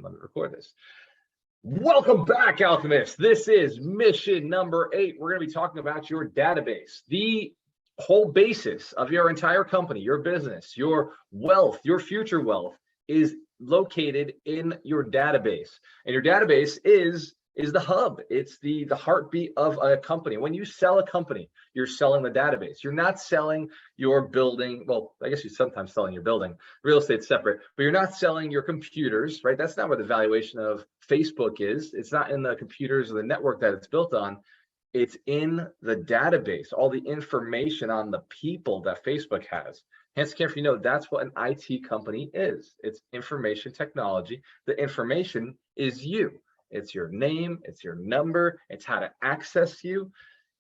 let me record this. Welcome back, Alchemists. This is mission number 8. We're going to be talking about your database, the whole basis of your entire company, your business, your wealth, your future wealth is located in your database. And your database is the hub. It's the heartbeat of a company. When you sell a company, you're selling the database. You're not selling your building. Well, I guess you're sometimes selling your building. Real estate's separate, but you're not selling your computers, right? That's not where the valuation of Facebook is. It's not in the computers or the network that it's built on. It's in the database, all the information on the people that Facebook has. Hence, if you know, that's what an IT company is. It's information technology. The information is you. It's your name, it's your number, it's how to access you.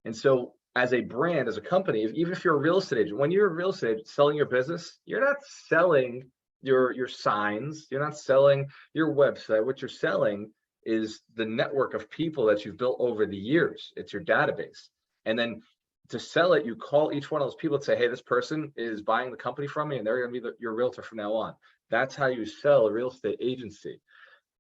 And so as a brand, as a company, even if you're a real estate agent, when you're a real estate agent selling your business, you're not selling your signs, you're not selling your website. What you're selling is the network of people that you've built over the years. It's your database. And then to sell it, you call each one of those people and say, hey, this person is buying the company from me and they're going to be your realtor from now on. That's how you sell a real estate agency.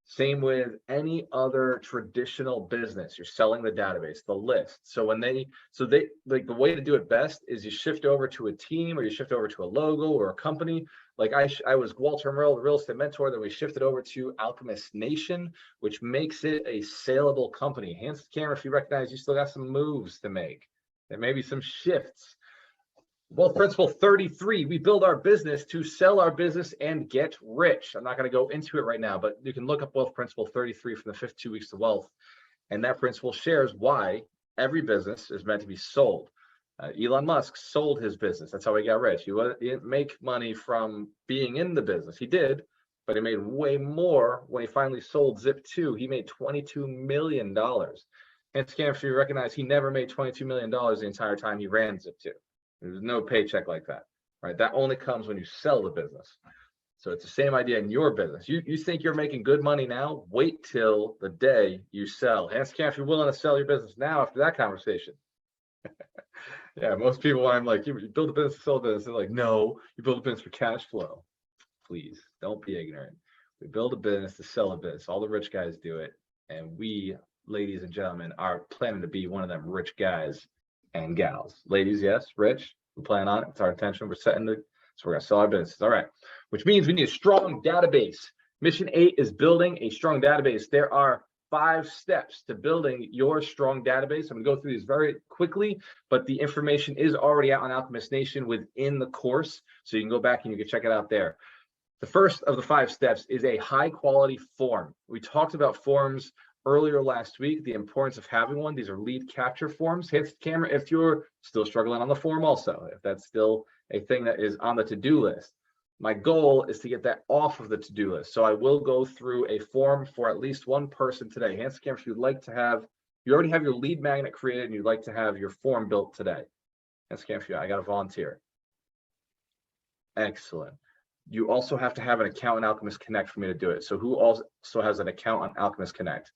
Same with any other traditional business. You're selling the database, the list. So they like the way to do it best is you shift over to a team or you shift over to a logo or a company. Like I was Walter Merle, the real estate mentor, then we shifted over to Alchemist Nation, which makes it a saleable company. Hands to the camera if you recognize you still got some moves to make. There may be some shifts. Wealth Principle 33, we build our business to sell our business and get rich. I'm not going to go into it right now, but you can look up Wealth Principle 33 from the 52 Weeks to Wealth. And that principle shares why every business is meant to be sold. Elon Musk sold his business. That's how he got rich. He didn't make money from being in the business. He did, but he made way more when he finally sold Zip2. He made $22 million. And if you recognize, he never made $22 million the entire time he ran Zip2. There's no paycheck like that, right? That only comes when you sell the business. So it's the same idea in your business. You think you're making good money now? Wait till the day you sell. Ask if you're willing to sell your business now after that conversation. Yeah, most people, when I'm like, you build a business to sell a business, they're like, no, you build a business for cash flow. Please, don't be ignorant. We build a business to sell a business. All the rich guys do it. And we, ladies and gentlemen, are planning to be one of them rich guys and gals. Ladies, yes, rich, we plan on it. It's our intention. We're setting so we're going to sell our business. All right, which means we need a strong database. Mission 8 is building a strong database. There are 5 steps to building your strong database. I'm going to go through these very quickly, but the information is already out on Alchemist Nation within the course. So you can go back and you can check it out there. The first of the 5 steps is a high quality form. We talked about forms earlier last week, the importance of having one. These are lead capture forms. Hit the camera if you're still struggling on the form also, if that's still a thing that is on the to-do list. My goal is to get that off of the to-do list. So I will go through a form for at least one person today. Hands to camera if you'd like to have, you already have your lead magnet created and you'd like to have your form built today. Hands to camera if you, I got a volunteer. Excellent. You also have to have an account on Alchemist Connect for me to do it. So who also has an account on Alchemist Connect?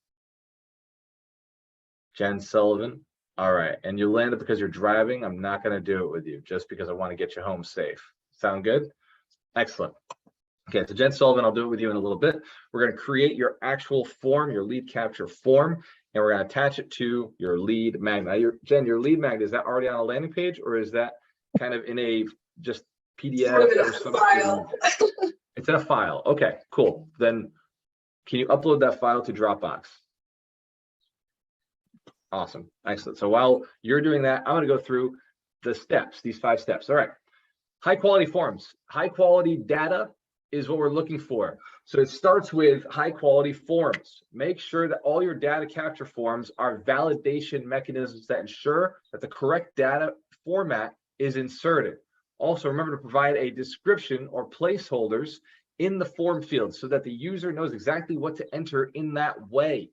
Jen Sullivan. All right. And you landed because you're driving. I'm not going to do it with you just because I want to get you home safe. Sound good? Excellent. Okay. So Jen Sullivan, I'll do it with you in a little bit. We're going to create your actual form, your lead capture form, and we're going to attach it to your lead magnet. Now, Jen, your lead magnet, is that already on a landing page or is that kind of in a just PDF or something? It's in a file. Okay, cool. Then can you upload that file to Dropbox? Awesome. Excellent. So while you're doing that, I'm going to go through the steps, these 5 steps. All right. High quality forms, high quality data is what we're looking for. So it starts with high quality forms. Make sure that all your data capture forms are validation mechanisms that ensure that the correct data format is inserted. Also, remember to provide a description or placeholders in the form field so that the user knows exactly what to enter in that way.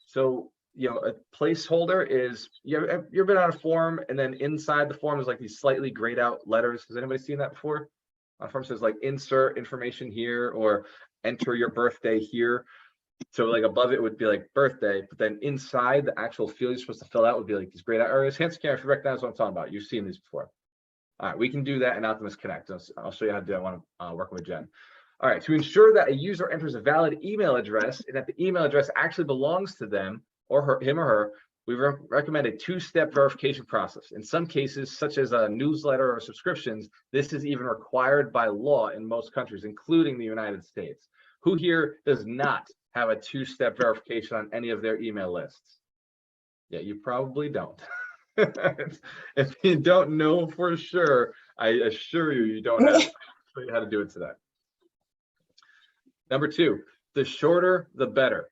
So you know, a placeholder is, you've been on a form and then inside the form is like these slightly grayed out letters. Has anybody seen that before? On form says like insert information here or enter your birthday here. So like above it would be like birthday, but then inside the actual field you're supposed to fill out would be like these grayed out areas. Hands camera if you recognize what I'm talking about. You've seen these before. All right, we can do that in Alchemist Connect. I'll show you how to do that when I'm working with Jen. All right, to ensure that a user enters a valid email address and that the email address actually belongs to them or him or her, we recommend a two-step verification process. In some cases, such as a newsletter or subscriptions, this is even required by law in most countries, including the United States. Who here does not have a two-step verification on any of their email lists? Yeah, you probably don't. If you don't know for sure, I assure you, you don't have. I'll show you how to do it today. Number two, the shorter, the better.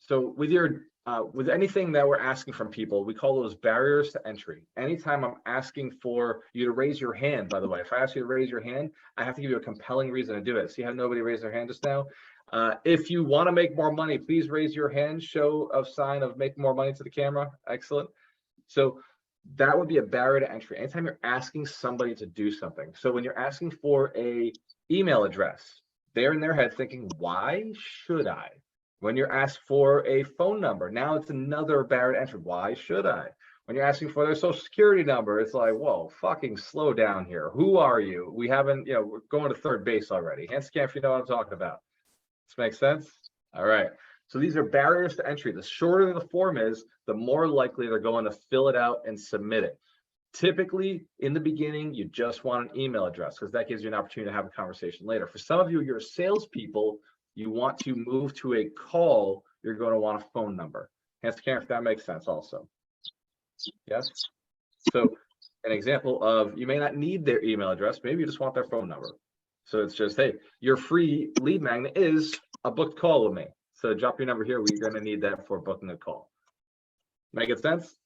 So with anything that we're asking from people, we call those barriers to entry. Anytime I'm asking for you to raise your hand, by the way, if I ask you to raise your hand, I have to give you a compelling reason to do it. See how nobody raised their hand just now? If you want to make more money, please raise your hand, show a sign of making more money to the camera. Excellent. So that would be a barrier to entry. Anytime you're asking somebody to do something. So when you're asking for a email address, they're in their head thinking, why should I? When you're asked for a phone number, now it's another barrier to entry. Why should I? When you're asking for their social security number, it's like, whoa, fucking slow down here. Who are you? We haven't, we're going to third base already. Hand scan if you know what I'm talking about. This makes sense? All right. So these are barriers to entry. The shorter the form is, the more likely they're going to fill it out and submit it. Typically, in the beginning, you just want an email address because that gives you an opportunity to have a conversation later. For some of you, you're salespeople, you want to move to a call, you're going to want a phone number. Hands to camera if that makes sense also. Yes? So an example of, you may not need their email address, maybe you just want their phone number. So it's just, hey, your free lead magnet is a booked call with me. So drop your number here, we're going to need that for booking a call. Make it sense?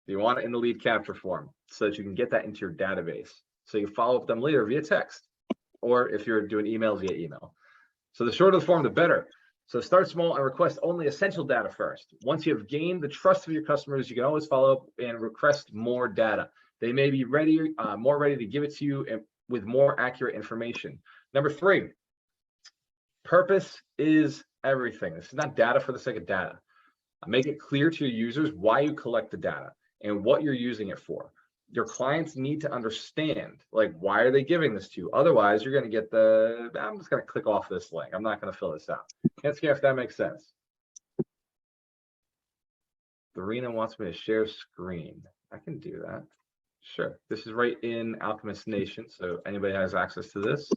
You want it in the lead capture form so that you can get that into your database. So you follow up with them later via text, or if you're doing email, via email. So the shorter the form, the better. So start small and request only essential data first. Once you have gained the trust of your customers, you can always follow up and request more data. They may be ready, more ready to give it to you and with more accurate information. Number three, purpose is everything. This is not data for the sake of data. Make it clear to your users why you collect the data and what you're using it for. Your clients need to understand, like, why are they giving this to you? Otherwise, you're going to get the, I'm just going to click off this link. I'm not going to fill this out. Can't see if that makes sense. Verena wants me to share screen. I can do that. Sure. This is right in Alchemist Nation. So anybody has access to this.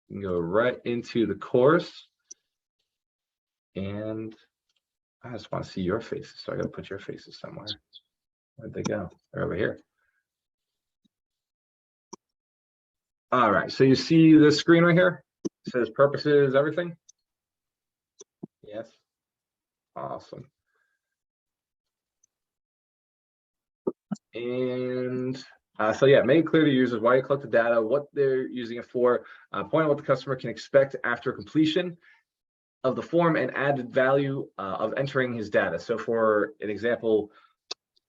You can go right into the course. And I just want to see your faces. So I got to put your faces somewhere. Where'd they go? They're over here. All right, so you see the screen right here? It says purposes, everything? Yes. Awesome. And so yeah, make it clear to users why you collect the data, what they're using it for, point out what the customer can expect after completion of the form, and added value of entering his data. So for an example,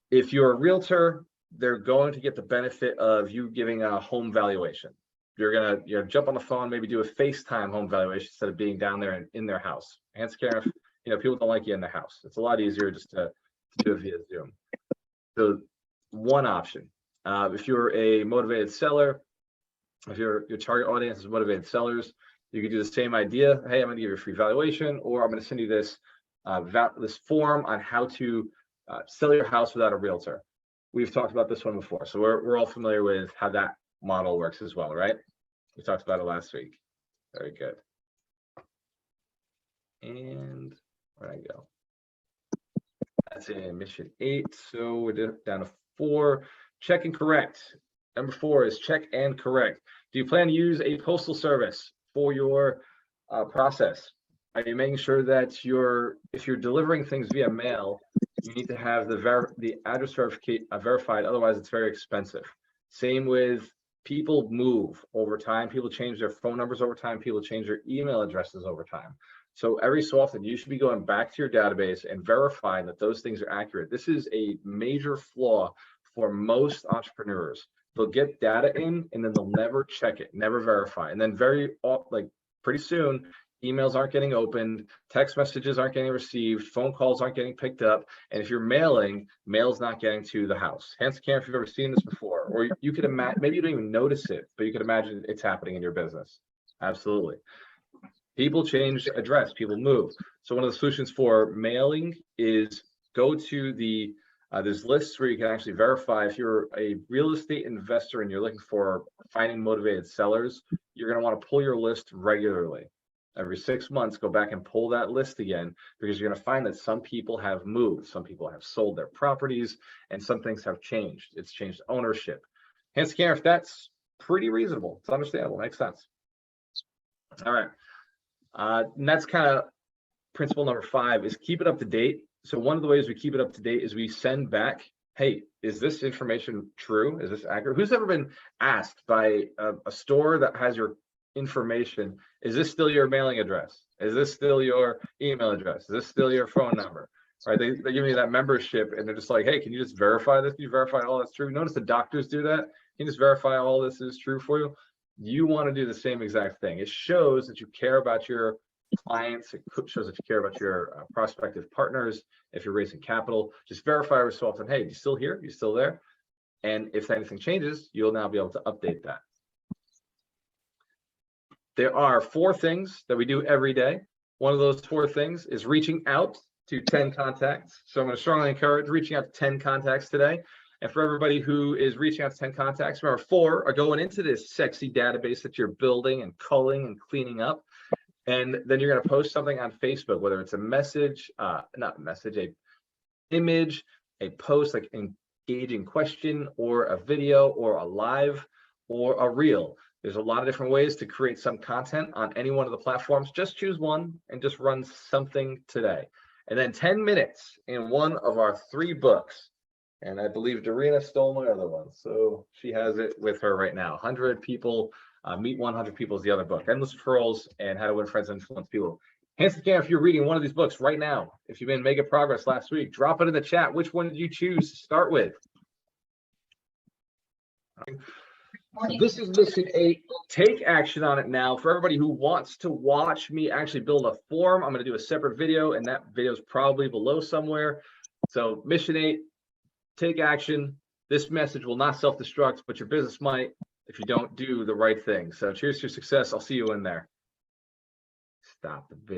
if you're a realtor, they're going to get the benefit of you giving a home valuation. You're gonna jump on the phone, maybe do a FaceTime home valuation instead of being down there in their house. Hands care if people don't like you in their house. It's a lot easier just to do it via Zoom. So one option. If you're a motivated seller, if your target audience is motivated sellers, you could do the same idea. Hey, I'm going to give you a free valuation, or I'm going to send you this this form on how to sell your house without a realtor. We've talked about this one before, so we're all familiar with how that model works as well, right? We talked about it last week. Very good. And where'd I go? That's in mission 8. So we're down to 4. Check and correct. Number 4 is check and correct. Do you plan to use a postal service for your process? Are you making sure that if you're delivering things via mail, you need to have the address verified, otherwise it's very expensive. Same with people move over time, people change their phone numbers over time, people change their email addresses over time. So every so often, you should be going back to your database and verifying that those things are accurate. This is a major flaw for most entrepreneurs. They'll get data in and then they'll never check it, never verify. And then pretty soon, emails aren't getting opened, text messages aren't getting received, phone calls aren't getting picked up, and if you're mailing, mail's not getting to the house. Hands can if you've ever seen this before, or you could imagine, maybe you don't even notice it, but you could imagine it's happening in your business. Absolutely. People change address, people move. So one of the solutions for mailing is go to the there's lists where you can actually verify if you're a real estate investor and you're looking for finding motivated sellers, you're going to want to pull your list regularly. Every 6 months, go back and pull that list again, because you're going to find that some people have moved, some people have sold their properties, and some things have changed. It's changed ownership. Hence, if that's pretty reasonable, it's understandable, makes sense. All right. And that's kind of principle number 5 is keep it up to date. So one of the ways we keep it up to date is we send back, hey, is this information true? Is this accurate? Who's ever been asked by a store that has your information, is this still your mailing address? Is this still your email address? Is this still your phone number? Right? They give me that membership and they're just like, hey, can you just verify this? Can you verify all that's true? Notice the doctors do that. Can you just verify all this is true for you? You want to do the same exact thing. It shows that you care about your clients. It shows that you care about your prospective partners. If you're raising capital, just verify every so often, hey, you still here? You still there? And if anything changes, you'll now be able to update that. There are 4 things that we do every day. One of those 4 things is reaching out to 10 contacts. So I'm going to strongly encourage reaching out to 10 contacts today. And for everybody who is reaching out to 10 contacts, remember 4 are going into this sexy database that you're building and culling and cleaning up. And then you're going to post something on Facebook, whether it's a message, not message, a image, a post, like engaging question, or a video, or a live, or a reel. There's a lot of different ways to create some content on any one of the platforms. Just choose one and just run something today. And then 10 minutes in one of our 3 books. And I believe Dorina stole my other one. So she has it with her right now. 100 People, Meet 100 People is the other book. Endless Referrals and How to Win Friends and Influence People. Hands down, if you're reading one of these books right now, if you've been making progress last week, drop it in the chat. Which one did you choose to start with? So this is mission 8. Take action on it now. For everybody who wants to watch me actually build a form, I'm going to do a separate video, and that video is probably below somewhere. So mission 8, take action. This message will not self-destruct, but your business might if you don't do the right thing. So cheers to your success. I'll see you in there. Stop the video.